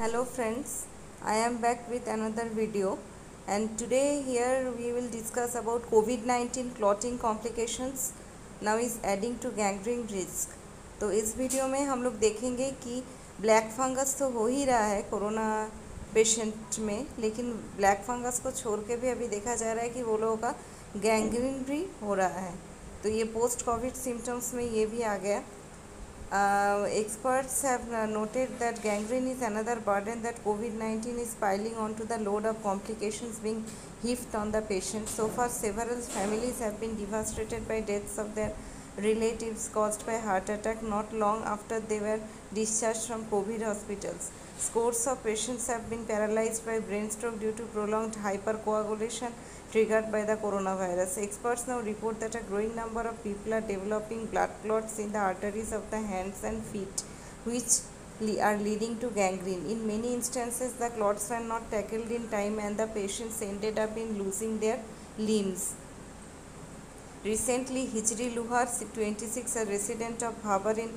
Hello friends, I am back with another video and today here we will discuss about COVID-19 clotting complications now is adding to gangrene risk। तो इस video में हम लोग देखेंगे कि black fungus तो हो ही रहा है कोरोना पेशेंट में, लेकिन ब्लैक फंगस को छोड़ के भी अभी देखा जा रहा है कि वो लोगों का गैंग्रीन भी हो रहा है। तो ये पोस्ट कोविड सिम्टम्स में ये भी आ गया। Experts have noted that gangrene is another burden that COVID-19 is piling onto the load of complications being heaped on the patient. So far, several families have been devastated by deaths of their relatives caused by heart attack not long after they were discharged from COVID hospitals. Scores of patients have been paralyzed by brain stroke due to prolonged hypercoagulation triggered by the coronavirus. Experts now report that a growing number of people are developing blood clots in the arteries of the hands and feet, which are leading to gangrene. In many instances, the clots were not tackled in time and the patients ended up in losing their limbs. Recently, Hijri Luhar, 26, a resident of Bhabar in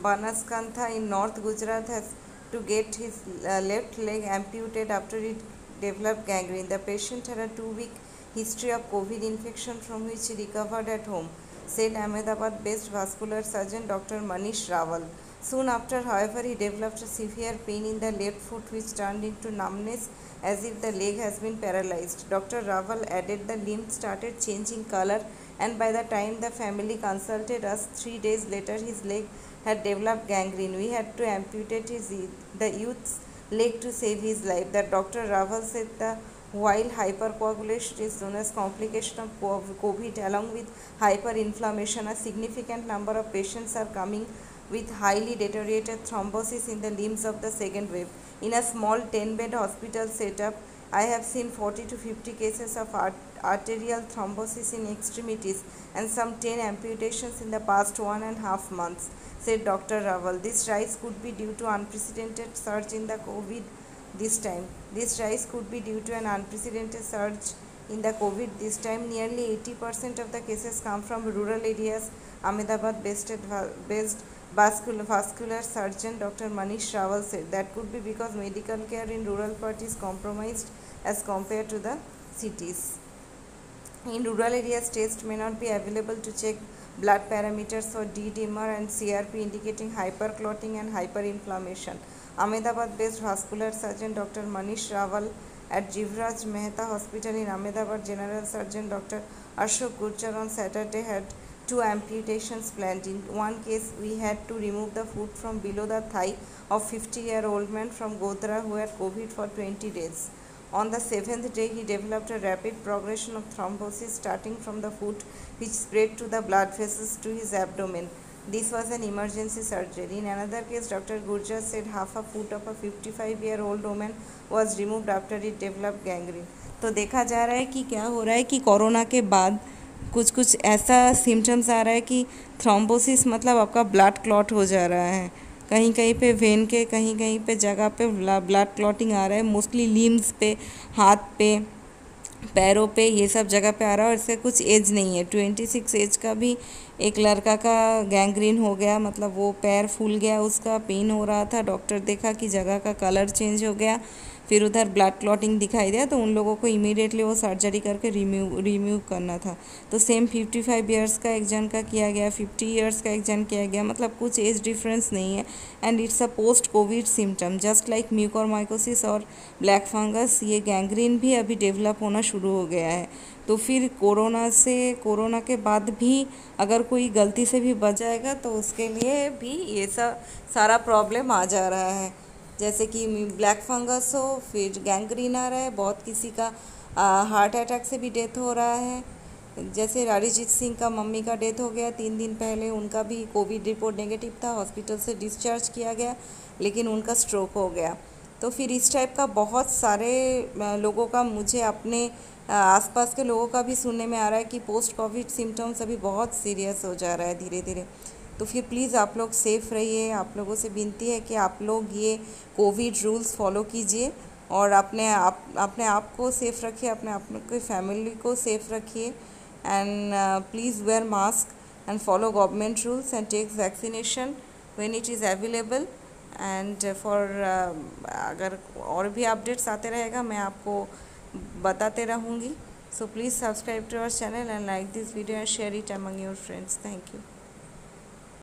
Banaskantha in North Gujarat, has to get his left leg amputated after it developed gangrene. The patient had a 2-week history of COVID infection from which he recovered at home, said Ahmedabad-based vascular surgeon Dr. Manish Rawal. Soon after, however, he developed a severe pain in the left foot which turned into numbness as if the leg has been paralyzed. Dr. Rawal added the limb started changing color, and by the time the family consulted us 3 days later, his leg had developed gangrene. We had to amputate the youth's leg to save his life. That Dr. Rawal said while hypercoagulation is known as complication of COVID along with hyperinflammation, a significant number of patients are coming with highly deteriorated thrombosis in the limbs of the second wave. In a small 10-bed hospital setup, I have seen 40 to 50 cases of arterial thrombosis in extremities and some 10 amputations in the past 1.5 months, said Dr. Rawal. This rise could be due to unprecedented surge in the COVID this time. This rise could be due to an unprecedented surge in the COVID this time. Nearly 80% of the cases come from rural areas. Ahmedabad-based vascular surgeon Dr. Manish Rawal said that could be because medical care in rural parts is compromised as compared to the cities. In rural areas, tests may not be available to check blood parameters for D-dimer and CRP indicating hyperclotting and hyperinflammation. Ahmedabad-based vascular surgeon Dr. Manish Rawal at Jivraj Mehta Hospital in Ahmedabad, General Surgeon Dr. Ashok Gurjar on Saturday had 2 amputations planned. In one case, we had to remove the foot from below the thigh of 50-year-old man from Godhra who had COVID for 20 days. On the 7th day, he developed a rapid progression of thrombosis starting from the foot, which spread to the blood vessels to his abdomen. This was an emergency surgery. In another case, Dr. Gurjar said half a foot of a 55-year-old woman was removed after it developed gangrene. तो देखा जा रहा है कि क्या हो रहा है कि कोरोना के बाद कुछ कुछ ऐसा सिम्टम्स आ रहा है कि थ्रोम्बोसिस मतलब आपका ब्लड क्लॉट हो जा रहा है, कहीं कहीं पे वेन के कहीं कहीं पे जगह पे ब्लड क्लॉटिंग आ रहा है, मोस्टली लिम्स पे, हाथ पे, पैरों पे, ये सब जगह पे आ रहा है। और इससे कुछ एज नहीं है। 26 एज का भी एक लड़का का गैंग्रीन हो गया, मतलब वो पैर फूल गया, उसका पेन हो रहा था। डॉक्टर देखा कि जगह का कलर चेंज हो गया, फिर उधर ब्लड क्लॉटिंग दिखाई दिया, तो उन लोगों को इमीडिएटली वो सर्जरी करके रिमूव करना था। तो सेम 55 ईयर्स का एक जन का किया गया, 50 ईयर्स का एक जन किया गया, मतलब कुछ एज डिफरेंस नहीं है। And it's a post Covid symptom just like mucormycosis और ब्लैक फंगस। ये गैंग्रीन भी अभी डेवलप होना शुरू हो गया है। तो फिर कोरोना के बाद भी अगर कोई गलती से भी बच जाएगा तो उसके लिए भी ये सारा प्रॉब्लम आ जा रहा है। जैसे कि ब्लैक फंगस हो, फिर गैंग्रीन आ रहा है, बहुत किसी का हार्ट अटैक से भी डेथ हो रहा है। जैसे अरिजीत सिंह का मम्मी का डेथ हो गया 3 दिन पहले, उनका भी कोविड रिपोर्ट नेगेटिव था, हॉस्पिटल से डिस्चार्ज किया गया, लेकिन उनका स्ट्रोक हो गया। तो फिर इस टाइप का बहुत सारे लोगों का, मुझे अपने आसपास के लोगों का भी सुनने में आ रहा है कि पोस्ट कोविड सिम्टम्स अभी बहुत सीरियस हो जा रहा है धीरे धीरे। तो फिर प्लीज़ आप लोग सेफ़ रहिए। आप लोगों से विनती है कि आप लोग ये कोविड रूल्स फॉलो कीजिए और अपने आप को सेफ़ रखिए, अपने फैमिली को सेफ़ रखिए। And please wear mask and follow government rules and take vaccination when it is available. And for अगर और भी अपडेट्स आते रहेगा मैं आपको बताते रहूँगी. So please subscribe to our channel and like this video and share it among your friends. Thank you.